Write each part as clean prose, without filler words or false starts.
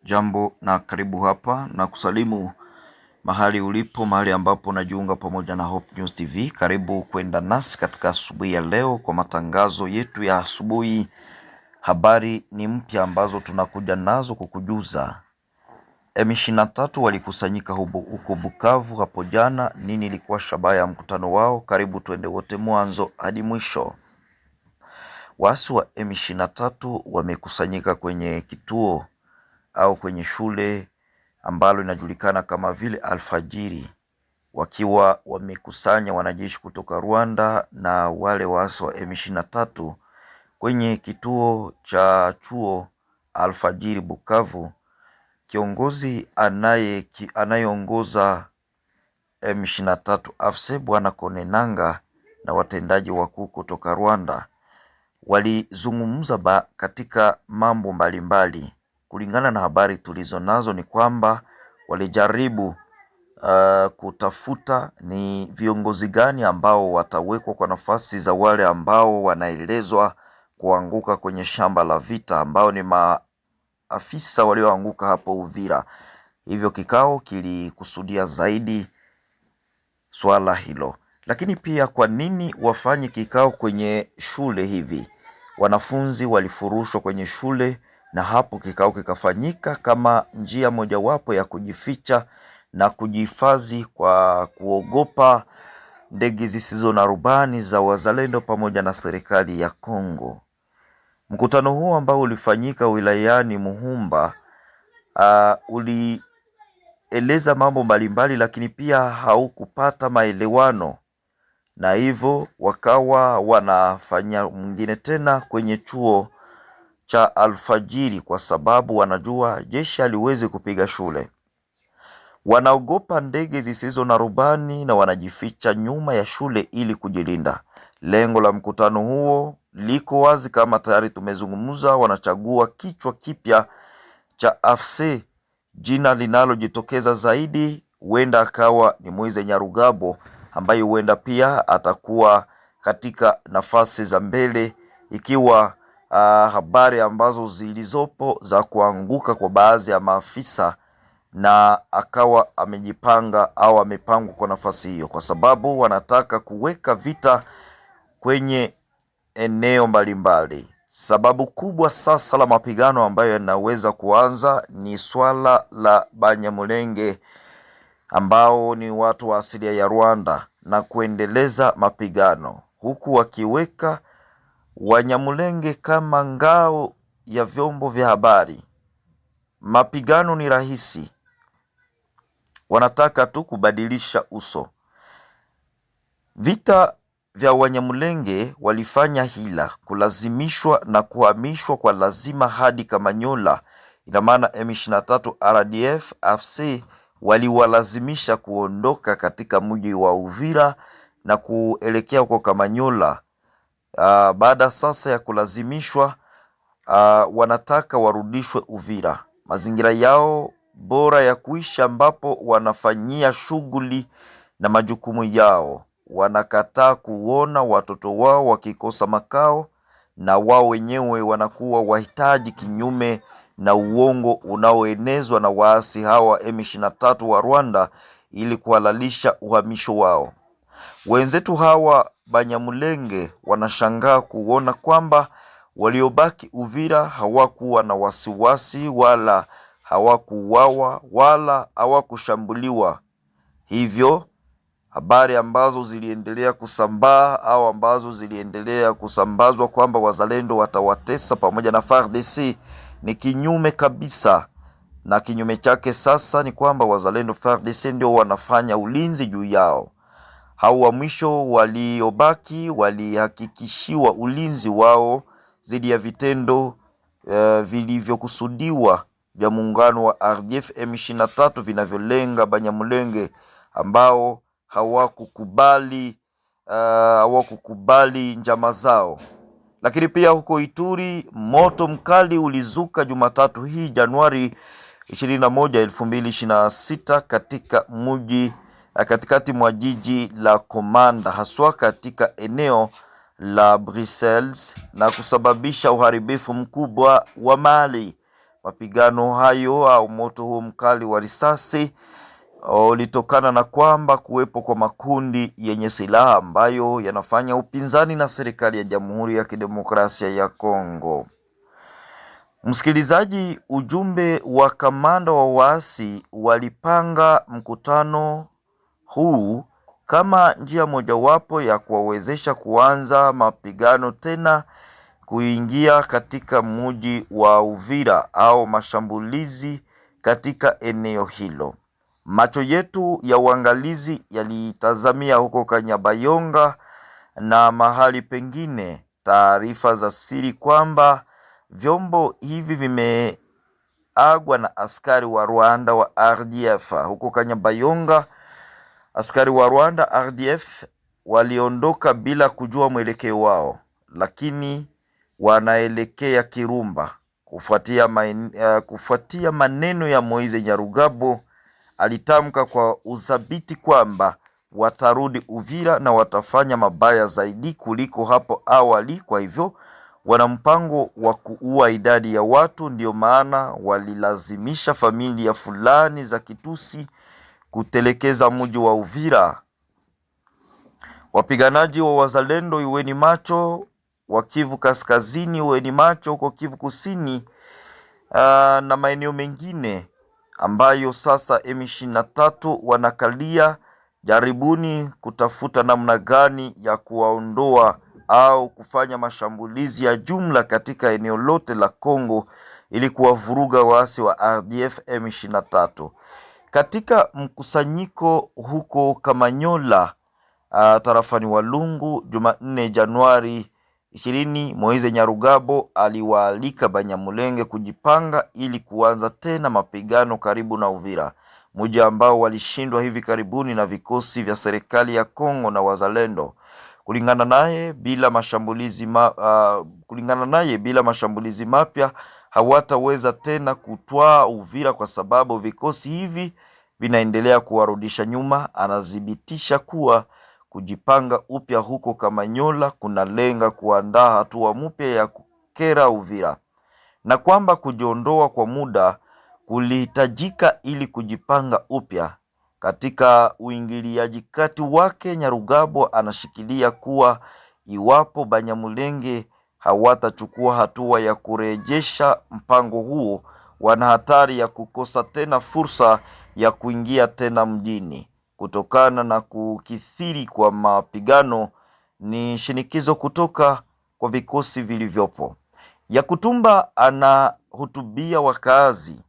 Jambo na karibu hapa na kusalimu mahali ulipo, mahali ambapo unajiunga pamoja na Hope News TV. Karibu kwenda nasi katika asubuhi ya leo kwa matangazo yetu ya asubuhi. Habari ni mpya ambazo tunakuja nazo kukujuza. M23 walikusanyika huko Bukavu hapo jana. Nini ilikuwa shabaha ya mkutano wao? Karibu tuende wote mwanzo hadi mwisho. Waasi wa M23 wamekusanyika kwenye kituo au kwenye shule ambalo inajulikana kama vile Alfajiri, wakiwa wamekusanya wanajeshi kutoka Rwanda na wale waasi wa M23 kwenye kituo cha chuo Alfajiri Bukavu. Kiongozi anayeongoza M23 AFC Bwana Konenanga na watendaji wakuu kutoka Rwanda walizungumza katika mambo mbalimbali. Kulingana na habari tulizo nazo ni kwamba walijaribu kutafuta ni viongozi gani ambao watawekwa kwa nafasi za wale ambao wanaelezwa kuanguka kwenye shamba la vita, ambao ni maafisa walioanguka hapo Uvira. Hivyo kikao kilikusudia zaidi swala hilo. Lakini pia kwa nini wafanye kikao kwenye shule hivi? Wanafunzi walifurushwa kwenye shule na hapo kikao kikafanyika kama njia mojawapo ya kujificha na kujihifadhi kwa kuogopa ndege zisizo na rubani za wazalendo pamoja na serikali ya Kongo. Mkutano huo ambao ulifanyika wilayani Muhumba ulieleza mambo mbalimbali, lakini pia haukupata maelewano, na hivyo wakawa wanafanya mwingine tena kwenye chuo cha Alfajiri, kwa sababu wanajua jeshi haliwezi kupiga shule. Wanaogopa ndege zisizo na rubani na wanajificha nyuma ya shule ili kujilinda. Lengo la mkutano huo liko wazi, kama tayari tumezungumza. Wanachagua kichwa kipya cha AFC. Jina linalojitokeza zaidi huenda akawa ni Moise Nyarugabo, ambaye huenda pia atakuwa katika nafasi za mbele, ikiwa habari ambazo zilizopo za kuanguka kwa baadhi ya maafisa, na akawa amejipanga au amepangwa kwa nafasi hiyo, kwa sababu wanataka kuweka vita kwenye eneo mbalimbali. Sababu kubwa sasa la mapigano ambayo yanaweza kuanza ni swala la Banyamulenge, ambao ni watu wa asili ya Rwanda, na kuendeleza mapigano huku wakiweka Wanyamulenge kama ngao ya vyombo vya habari. Mapigano ni rahisi, wanataka tu kubadilisha uso. Vita vya Wanyamulenge walifanya hila, kulazimishwa na kuhamishwa kwa lazima hadi Kamanyola. Ina maana M23 RDF AFC waliwalazimisha kuondoka katika mji wa Uvira na kuelekea kwa Kamanyola. Baada sasa ya kulazimishwa, wanataka warudishwe Uvira, mazingira yao bora ya kuishi, ambapo wanafanyia shughuli na majukumu yao. Wanakataa kuona watoto wao wakikosa makao, na wao wenyewe wanakuwa wahitaji, kinyume na uongo unaoenezwa na waasi hawa M23 wa Rwanda ili kuhalalisha uhamisho wao. Wenzetu hawa Banyamulenge wanashangaa kuona kwamba waliobaki Uvira hawakuwa na wasiwasi, wala hawakuuawa, wala hawakushambuliwa. Hivyo habari ambazo ziliendelea kusambaa au ambazo ziliendelea kusambazwa kwamba wazalendo watawatesa pamoja na FARDC ni kinyume kabisa. Na kinyume chake sasa ni kwamba wazalendo FARDC ndio wanafanya ulinzi juu yao. Hao wa mwisho waliobaki walihakikishiwa ulinzi wao dhidi ya vitendo vilivyokusudiwa vya muungano wa RDF M23 vinavyolenga Banyamulenge, ambao hawakukubali njama zao. Lakini pia huko Ituri, moto mkali ulizuka Jumatatu hii Januari 21, 2026 katika katikati mwa jiji la Komanda, haswa katika eneo la Brussels, na kusababisha uharibifu mkubwa wa mali. Mapigano hayo au moto huo mkali wa risasi ulitokana na kwamba kuwepo kwa makundi yenye silaha ambayo yanafanya upinzani na serikali ya Jamhuri ya Kidemokrasia ya Kongo. Msikilizaji, ujumbe wa kamanda wa waasi walipanga mkutano huu kama njia mojawapo ya kuwawezesha kuanza mapigano tena kuingia katika mji wa Uvira au mashambulizi katika eneo hilo. Macho yetu ya uangalizi yalitazamia huko Kanyabayonga na mahali pengine taarifa za siri kwamba vyombo hivi vimeagwa na askari wa Rwanda wa RDF. Huko Kanyabayonga, askari wa Rwanda RDF waliondoka bila kujua mwelekeo wao, lakini wanaelekea Kirumba kufuatia maneno ya Moise Nyarugabo. Alitamka kwa uthabiti kwamba watarudi Uvira na watafanya mabaya zaidi kuliko hapo awali. Kwa hivyo wana mpango wa kuua idadi ya watu, ndio maana walilazimisha familia fulani za Kitusi kutelekeza mji wa Uvira. Wapiganaji wa Wazalendo, iweni macho, wa Kivu Kaskazini, iweni macho, huko Kivu Kusini na maeneo mengine ambayo sasa M23 wanakalia, jaribuni kutafuta namna gani ya kuwaondoa au kufanya mashambulizi ya jumla katika eneo lote la Kongo ili kuwavuruga waasi wa RDF M23. Katika mkusanyiko huko Kamanyola, tarafani Walungu, Jumanne Januari 20, Moise Nyarugabo aliwaalika Banyamulenge kujipanga ili kuanza tena mapigano karibu na Uvira, mji ambao walishindwa hivi karibuni na vikosi vya serikali ya Kongo na Wazalendo. Kulingana naye, bila mashambulizi mapya hawataweza tena kutwaa Uvira kwa sababu vikosi hivi vinaendelea kuwarudisha nyuma. Anadhibitisha kuwa kujipanga upya huko Kamanyola kunalenga kuandaa hatua mpya ya kukera Uvira, na kwamba kujiondoa kwa muda kulihitajika ili kujipanga upya. Katika uingiliaji kati wake, Nyarugabo anashikilia kuwa iwapo Banyamulenge hawatachukua hatua ya kurejesha mpango huo, wana hatari ya kukosa tena fursa ya kuingia tena mjini. Kutokana na kukithiri kwa mapigano, ni shinikizo kutoka kwa vikosi vilivyopo. Yakutumba anahutubia wakazi.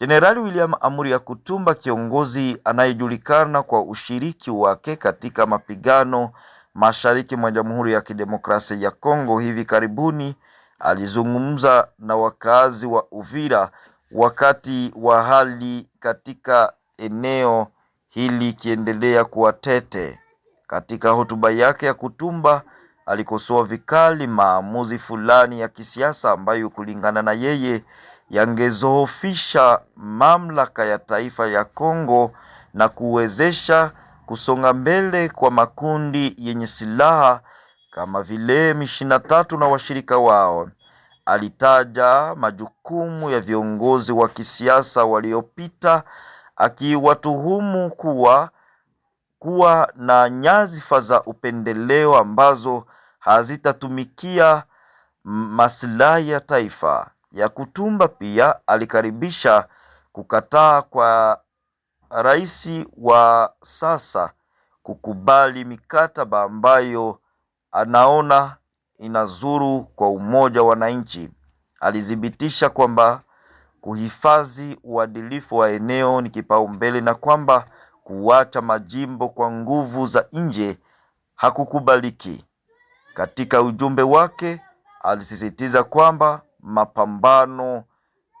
Jenerali William Amuri Yakutumba, kiongozi anayejulikana kwa ushiriki wake katika mapigano mashariki mwa Jamhuri ya Kidemokrasia ya Kongo, hivi karibuni alizungumza na wakazi wa Uvira wakati wa hali katika eneo hili kiendelea kuwa tete. Katika hotuba yake, Yakutumba alikosoa vikali maamuzi fulani ya kisiasa ambayo kulingana na yeye yangezoofisha mamlaka ya taifa ya Kongo na kuwezesha kusonga mbele kwa makundi yenye silaha kama vile M23 na washirika wao. Alitaja majukumu ya viongozi wa kisiasa waliopita, akiwatuhumu kuwa na nyadhifa za upendeleo ambazo hazitatumikia maslahi ya taifa. Yakutumba pia alikaribisha kukataa kwa rais wa sasa kukubali mikataba ambayo anaona inazuru kwa umoja wa wananchi. Alithibitisha kwamba kuhifadhi uadilifu wa eneo ni kipaumbele na kwamba kuacha majimbo kwa nguvu za nje hakukubaliki. Katika ujumbe wake, alisisitiza kwamba mapambano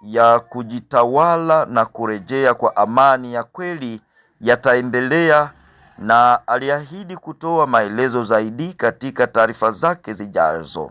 ya kujitawala na kurejea kwa amani ya kweli yataendelea, na aliahidi kutoa maelezo zaidi katika taarifa zake zijazo.